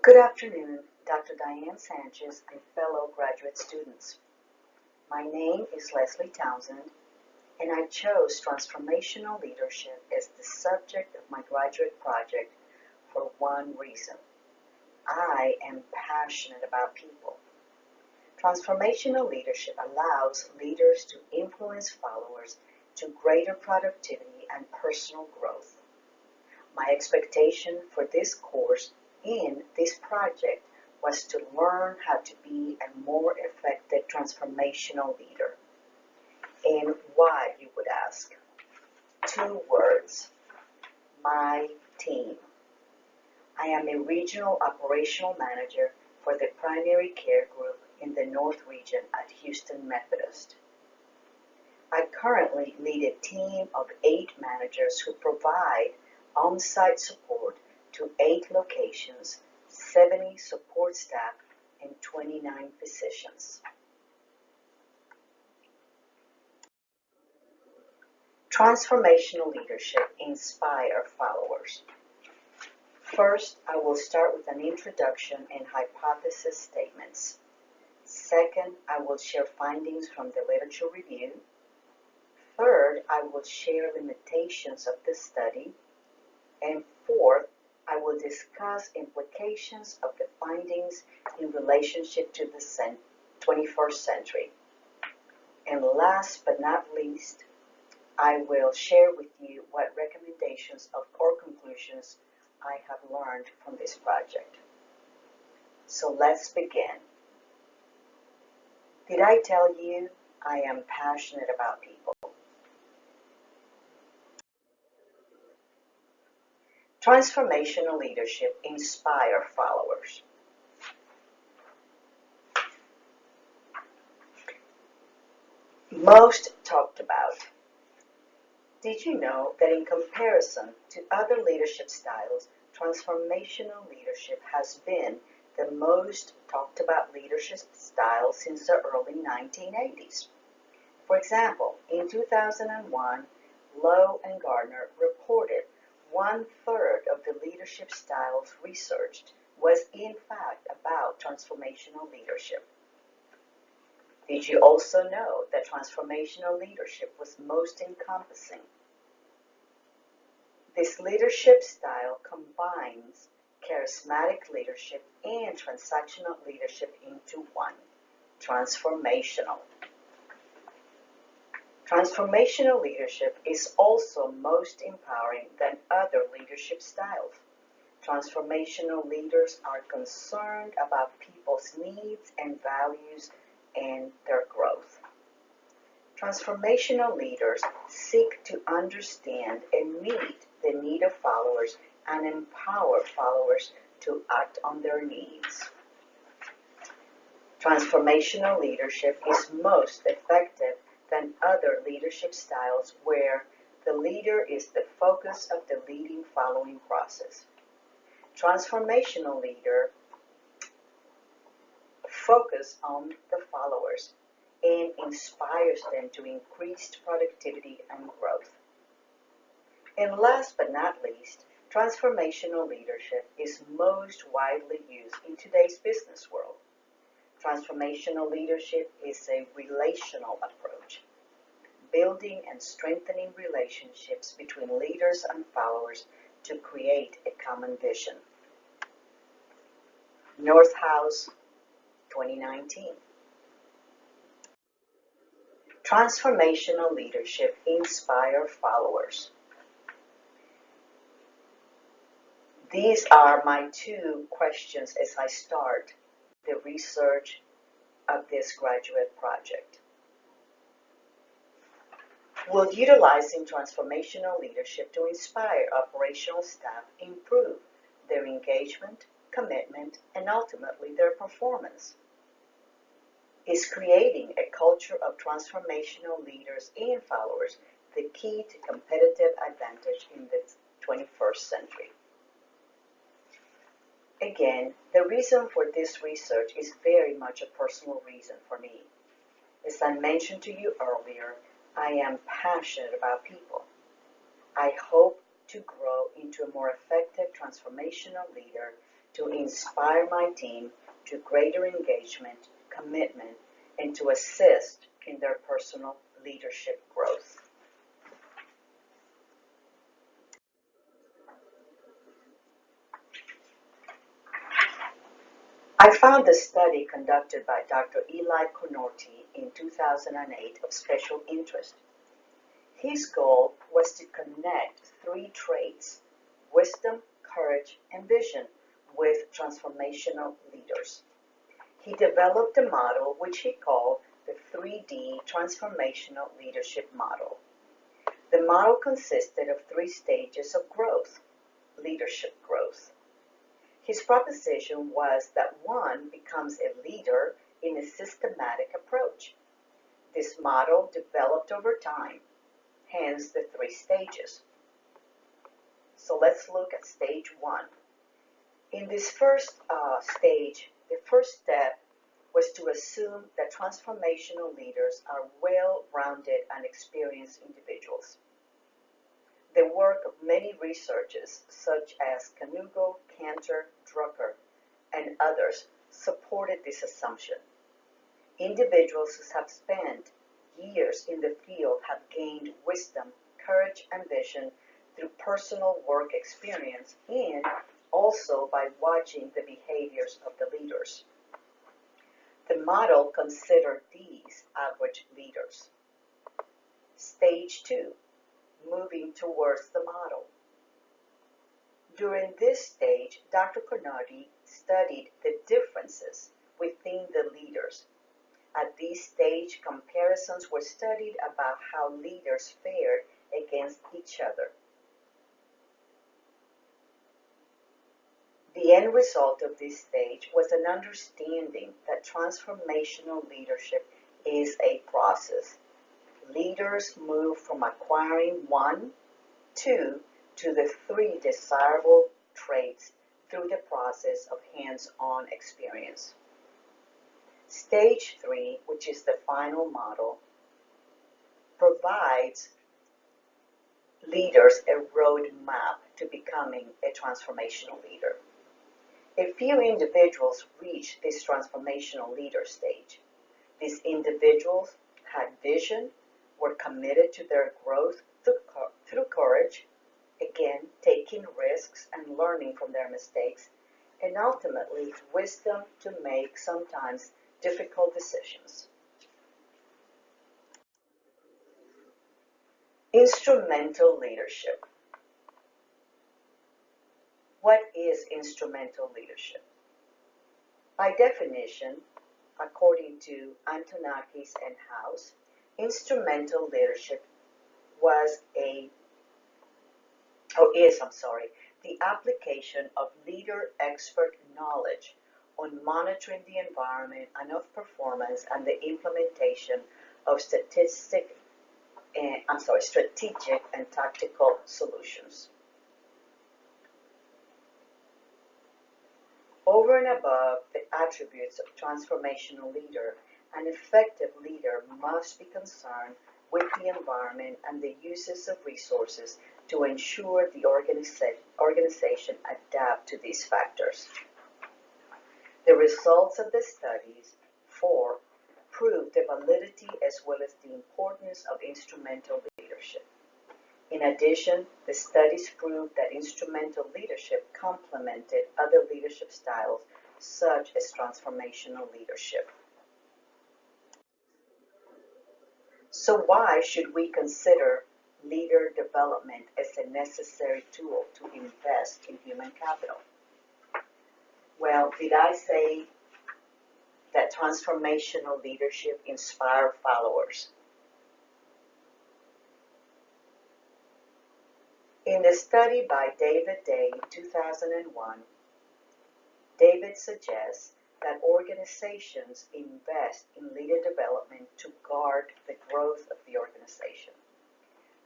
Good afternoon, Dr. Diane Sanchez and fellow graduate students. My name is Leslie Townsend, and I chose transformational leadership as the subject of my graduate project for one reason. I am passionate about people. Transformational leadership allows leaders to influence followers to greater productivity and personal growth. My expectation for this course in this project was to learn how to be a more effective transformational leader. And why, you would ask? Two words: my team. I am a regional operational manager for the primary care group in the North region at Houston Methodist. I currently lead a team of 8 managers who provide on-site support to 8 locations, 70 support staff, and 29 physicians. Transformational leadership inspires followers. First, I will start with an introduction and hypothesis statements. Second, I will share findings from the literature review. Third, I will share limitations of the study. And fourth, I will discuss implications of the findings in relationship to the 21st century. And last but not least, I will share with you what recommendations or conclusions I have learned from this project. So let's begin. Did I tell you I am passionate about people? Transformational leadership inspires followers. Most talked about. Did you know that in comparison to other leadership styles, transformational leadership has been the most talked about leadership style since the early 1980s? For example, in 2001, Lowe and Gardner reported 1/3 of the leadership styles researched was in fact about transformational leadership. Did you also know that transformational leadership was most encompassing? This leadership style combines charismatic leadership and transactional leadership into one: transformational. Transformational leadership is also most empowering than other leadership styles. Transformational leaders are concerned about people's needs and values and their growth. Transformational leaders seek to understand and meet the need of followers and empower followers to act on their needs. Transformational leadership is most effective than other leadership styles where the leader is the focus of the leading following process. Transformational leader focus on the followers and inspires them to increased productivity and growth. And last but not least, transformational leadership is most widely used in today's business world. Transformational leadership is a relational approach, building and strengthening relationships between leaders and followers to create a common vision. Northouse, 2019. Transformational leadership inspires followers. These are my 2 questions as I start the research of this graduate project. Will utilizing transformational leadership to inspire operational staff improve their engagement, commitment, and ultimately their performance? Is creating a culture of transformational leaders and followers the key to competitive advantage in the 21st century? Again, the reason for this research is very much a personal reason for me. As I mentioned to you earlier, I am passionate about people. I hope to grow into a more effective transformational leader to inspire my team to greater engagement, commitment, and to assist in their personal leadership growth. I found the study conducted by Dr. Eli Conorti in 2008 of special interest. His goal was to connect three traits: wisdom, courage, and vision with transformational leaders. He developed a model which he called the 3D Transformational Leadership Model. The model consisted of three stages of growth, leadership growth. His proposition was that one becomes a leader in a systematic approach. This model developed over time, hence the three stages. So let's look at stage one. In this first stage, the first step was to assume that transformational leaders are well-rounded and experienced individuals. The work of many researchers, such as Canugo, Cantor, Drucker, and others, supported this assumption. Individuals who have spent years in the field have gained wisdom, courage, and vision through personal work experience and also by watching the behaviors of the leaders. The model considered these average leaders. Stage two, moving towards the model. During this stage, Dr. Conorti studied the differences within the leaders. At this stage, comparisons were studied about how leaders fared against each other. The end result of this stage was an understanding that transformational leadership is a process. Leaders move from acquiring one, two, to the three desirable traits through the process of hands-on experience. Stage three, which is the final model, provides leaders a roadmap to becoming a transformational leader. A few individuals reach this transformational leader stage. These individuals had vision, were committed to their growth through courage, again, taking risks and learning from their mistakes, and ultimately wisdom to make sometimes difficult decisions. Instrumental leadership. What is instrumental leadership? By definition, according to Antonakis and House, instrumental leadership the application of leader expert knowledge on monitoring the environment and of performance and the implementation of strategic and tactical solutions. Over and above the attributes of transformational leader, an effective leader must be concerned with the environment and the uses of resources to ensure the organization adapt to these factors. The results of the studies, 4, prove the validity as well as the importance of instrumental leadership. In addition, the studies proved that instrumental leadership complemented other leadership styles, such as transformational leadership. So why should we consider leader development as a necessary tool to invest in human capital? Well, did I say that transformational leadership inspires followers? In the study by David Day in 2001, David suggests that organizations invest in leader development to guard the growth of the organization.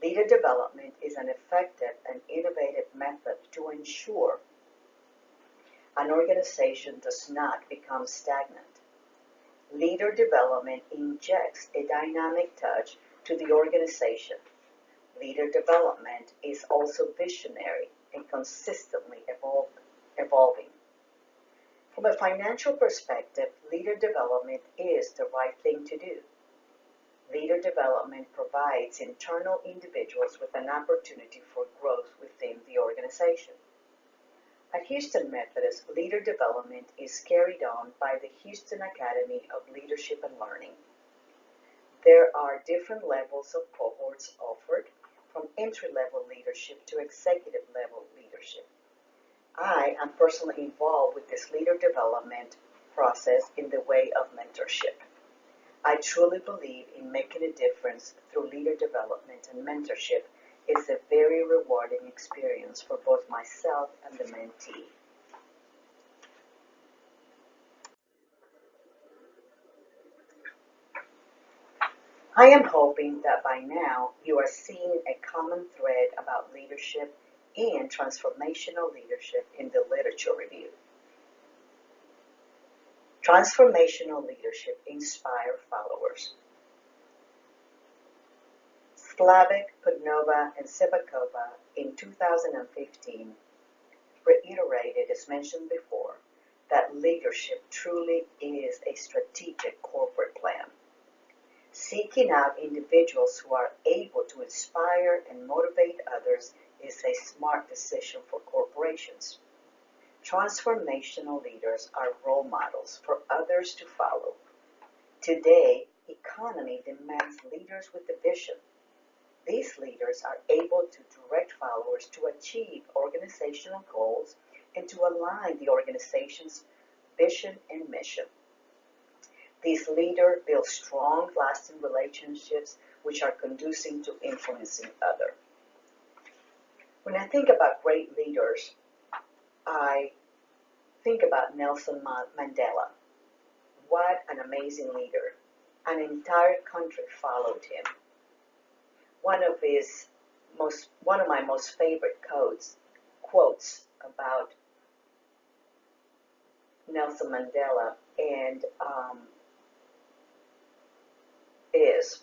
Leader development is an effective and innovative method to ensure an organization does not become stagnant. Leader development injects a dynamic touch to the organization, Leader development is also visionary and consistently evolving. From a financial perspective, leader development is the right thing to do. Leader development provides internal individuals with an opportunity for growth within the organization. At Houston Methodist, leader development is carried on by the Houston Academy of Leadership and Learning. There are different levels of cohorts offered, from entry-level leadership to executive-level leadership. I am personally involved with this leader development process in the way of mentorship. I truly believe in making a difference through leader development, and mentorship is a very rewarding experience for both myself and the mentee. I am hoping that by now you are seeing a common thread about leadership and transformational leadership in the literature review. Transformational leadership inspires followers. Slavik, Pudnova, and Sivakova in 2015 reiterated, as mentioned before, that leadership truly is a strategic corporate plan. Seeking out individuals who are able to inspire and motivate others is a smart decision for corporations. Transformational leaders are role models for others to follow. Today, economy demands leaders with a vision. These leaders are able to direct followers to achieve organizational goals and to align the organization's vision and mission. These leaders build strong, lasting relationships which are conducive to influencing others. When I think about great leaders, I think about Nelson Mandela. What an amazing leader. An entire country followed him. One of my most favorite quotes about Nelson Mandela and is,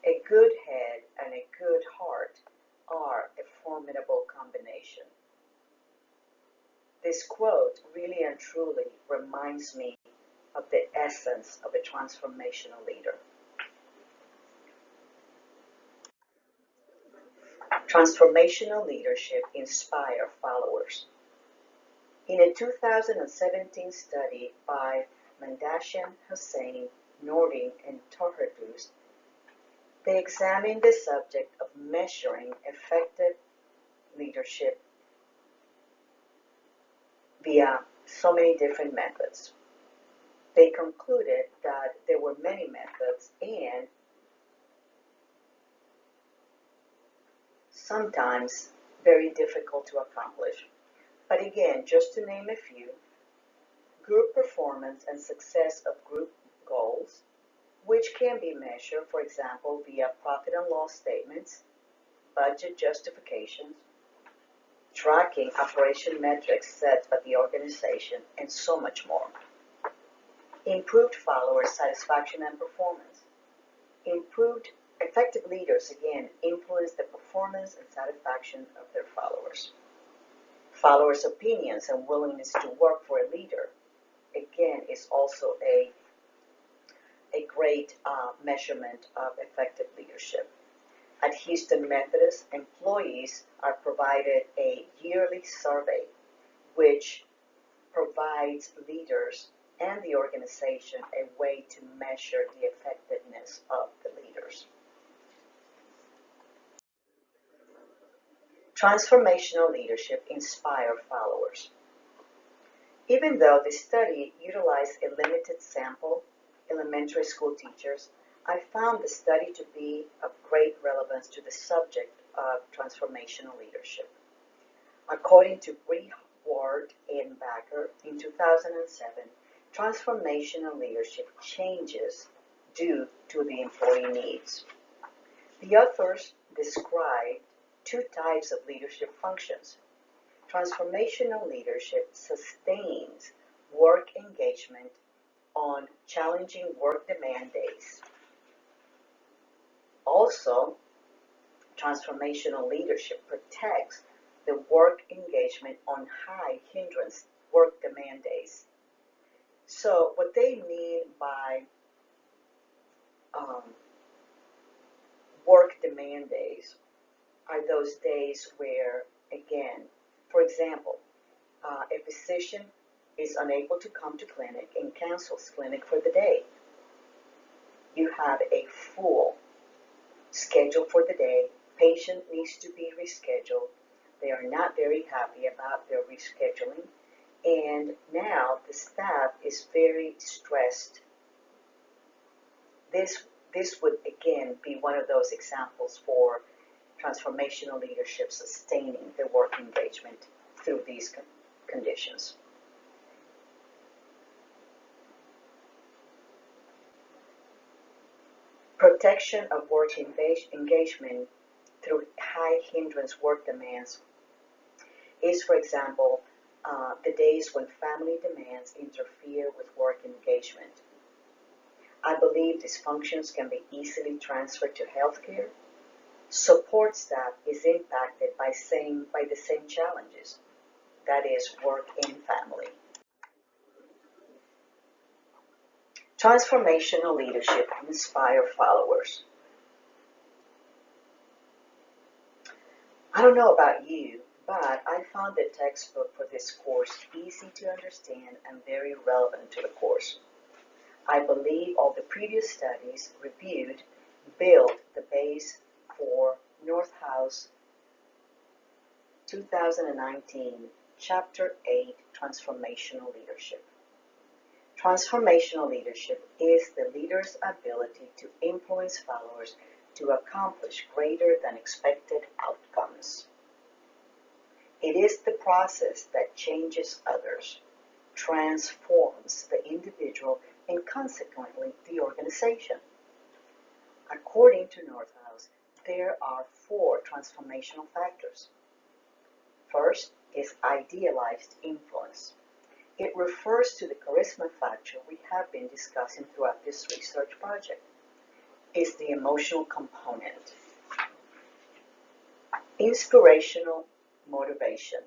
"A good head and a good heart are a formidable combination." This quote really and truly reminds me of the essence of a transformational leader. Transformational leadership inspires followers. In a 2017 study by Mandashan, Hussain, Nordin, and Torhardus, they examined the subject of measuring effective leadership via so many different methods. They concluded that there were many methods and sometimes very difficult to accomplish. But again, just to name a few: group performance and success of group goals, which can be measured, for example, via profit and loss statements, budget justifications, tracking operation metrics set by the organization, and so much more. Improved follower satisfaction and performance. Effective leaders, again, influence the performance and satisfaction of their followers. Followers' opinions and willingness to work for a leader, again, is also a great measurement of effective leadership. At Houston Methodist, employees are provided a yearly survey which provides leaders and the organization a way to measure the effectiveness of the leaders. Transformational leadership inspires followers. Even though the study utilized a limited sample, elementary school teachers, I found the study to be of great relevance to the subject of transformational leadership. According to Ward and Backer in 2007, transformational leadership changes due to the employee needs. The authors described two types of leadership functions. Transformational leadership sustains work engagement on challenging work demand days. Also, transformational leadership protects the work engagement on high hindrance work demand days. So what they mean by um, work demand days are those days where, again, for example, a physician is unable to come to clinic and cancels clinic for the day. You have a full schedule for the day. Patient needs to be rescheduled. They are not very happy about their rescheduling. And now the staff is very stressed. This would again be one of those examples for transformational leadership sustaining the work engagement through these conditions. Protection of work engagement through high hindrance work demands is, for example, the days when family demands interfere with work engagement. I believe these functions can be easily transferred to healthcare. Support staff is impacted by the same challenges, that is, work and family. Transformational leadership inspire followers. I don't know about you, but I found the textbook for this course easy to understand and very relevant to the course. I believe all the previous studies reviewed build the base for Northouse 2019 Chapter 8 Transformational Leadership. Transformational leadership is the leader's ability to influence followers to accomplish greater than expected outcomes. It is the process that changes others, transforms the individual, and consequently the organization. According to Northouse, there are 4 transformational factors. First is idealized influence. It refers to the charisma factor we have been discussing throughout this research project. It's the emotional component. Inspirational motivation.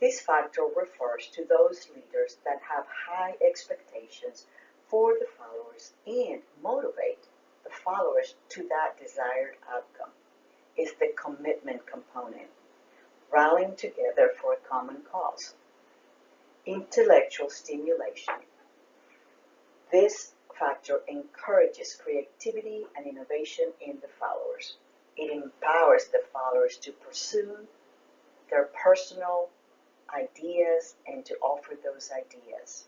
This factor refers to those leaders that have high expectations for the followers and motivate the followers to that desired outcome. It's the commitment component, rallying together for a common cause. Intellectual stimulation. This factor encourages creativity and innovation in the followers. It empowers the followers to pursue their personal ideas and to offer those ideas.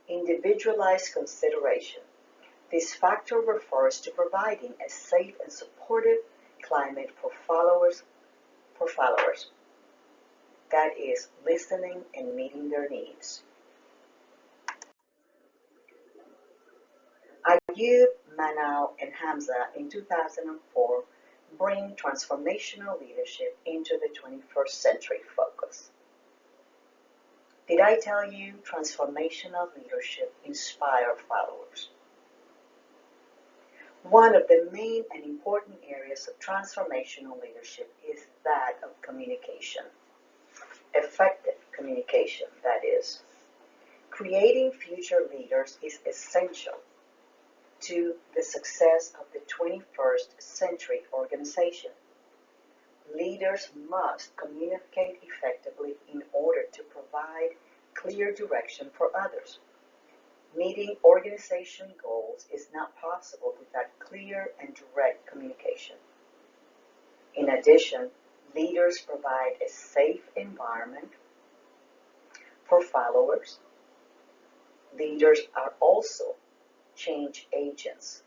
Individualized consideration. This factor refers to providing a safe and supportive climate for followers. That is, listening and meeting their needs. Ayub, Manal, and Hamza in 2004 bring transformational leadership into the 21st century focus. Did I tell you transformational leadership inspires followers? One of the main and important areas of transformational leadership is that of communication. Effective communication, that is. Creating future leaders is essential to the success of the 21st century organization. Leaders must communicate effectively in order to provide clear direction for others. Meeting organization goals is not possible without clear and direct communication. In addition, leaders provide a safe environment for followers. Leaders are also change agents.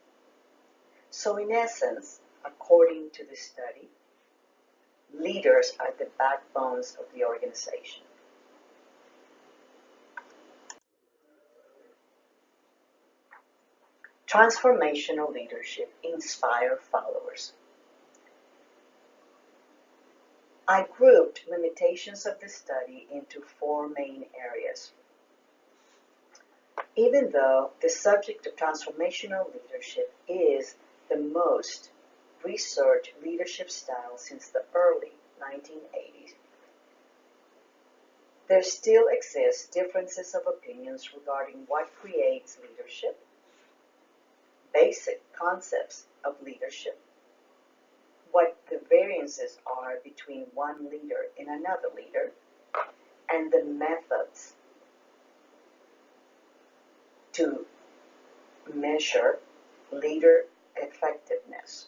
So in essence, according to the study, leaders are the backbones of the organization. Transformational leadership inspires followers. I grouped limitations of the study into 4 main areas. Even though the subject of transformational leadership is the most researched leadership styles since the early 1980s, there still exist differences of opinions regarding what creates leadership, basic concepts of leadership, what the variances are between one leader and another leader, and the methods to measure leader effectiveness.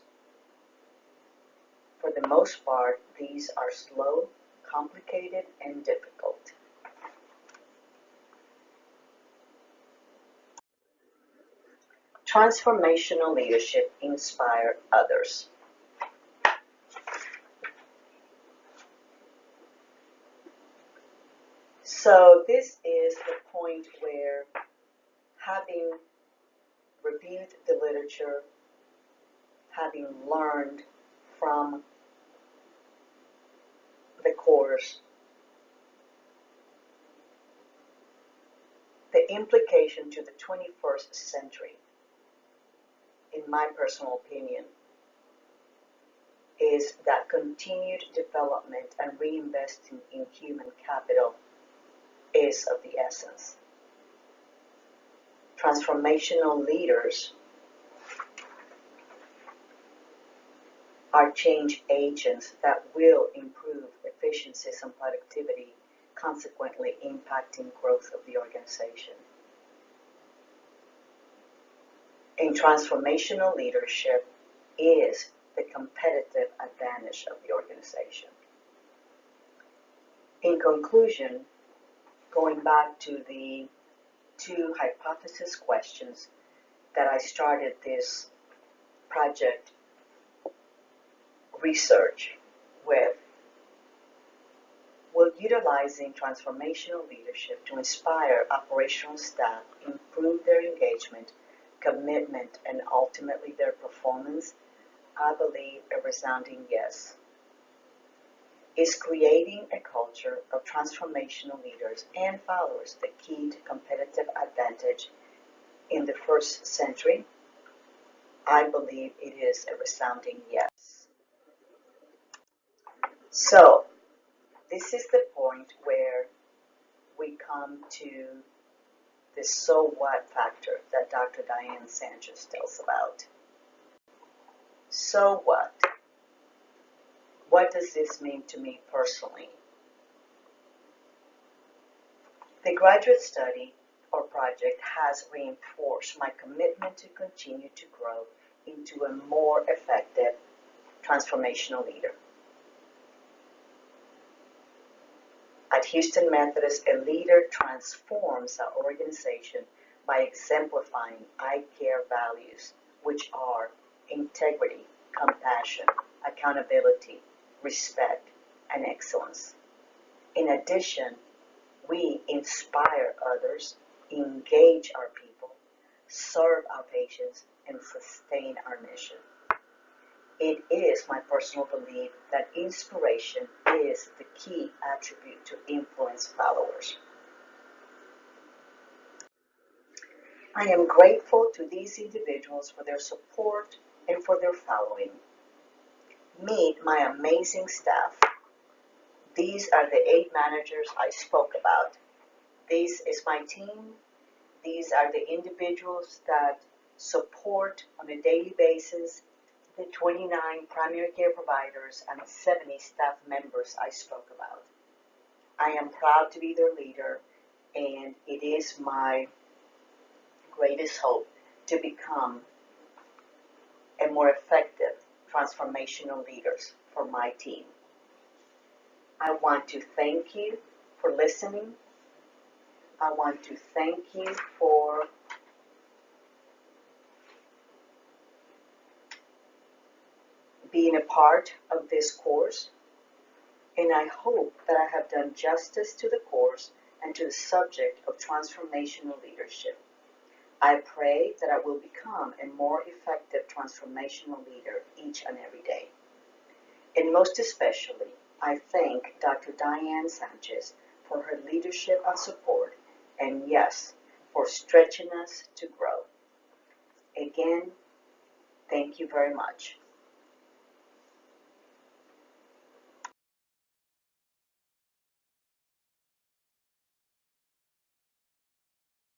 For the most part, these are slow, complicated, and difficult. Transformational leadership inspires others. So this is the point where, having reviewed the literature, having learned from the course, the implication to the 21st century, in my personal opinion, is that continued development and reinvesting in human capital is of the essence. Transformational leaders are change agents that will improve efficiencies and productivity, consequently impacting growth of the organization. And transformational leadership is the competitive advantage of the organization. In conclusion, going back to the two hypothesis questions that I started this project research with, will utilizing transformational leadership to inspire operational staff, improve their engagement, commitment, and ultimately their performance? I believe a resounding yes. Is creating a culture of transformational leaders and followers the key to competitive advantage in the first century? I believe it is a resounding yes. So, this is the point where we come to the so what factor that Dr. Diane Sanchez tells about. So what? What does this mean to me personally? The graduate study or project has reinforced my commitment to continue to grow into a more effective transformational leader. At Houston Methodist, a leader transforms our organization by exemplifying I-CARE values, which are integrity, compassion, accountability, respect, and excellence. In addition, we inspire others, engage our people, serve our patients, and sustain our mission. It is my personal belief that inspiration is the key attribute to influence followers. I am grateful to these individuals for their support and for their following. Meet my amazing staff. These are the 8 managers I spoke about. This is my team. These are the individuals that support on a daily basis the 29 primary care providers and 70 staff members I spoke about. I am proud to be their leader, and it is my greatest hope to become a more effective transformational leaders for my team. I want to thank you for listening. I want to thank you for being a part of this course, and I hope that I have done justice to the course and to the subject of transformational leadership. I pray that I will become a more effective transformational leader each and every day. And most especially, I thank Dr. Diane Sanchez for her leadership and support, and yes, for stretching us to grow. Again, thank you very much.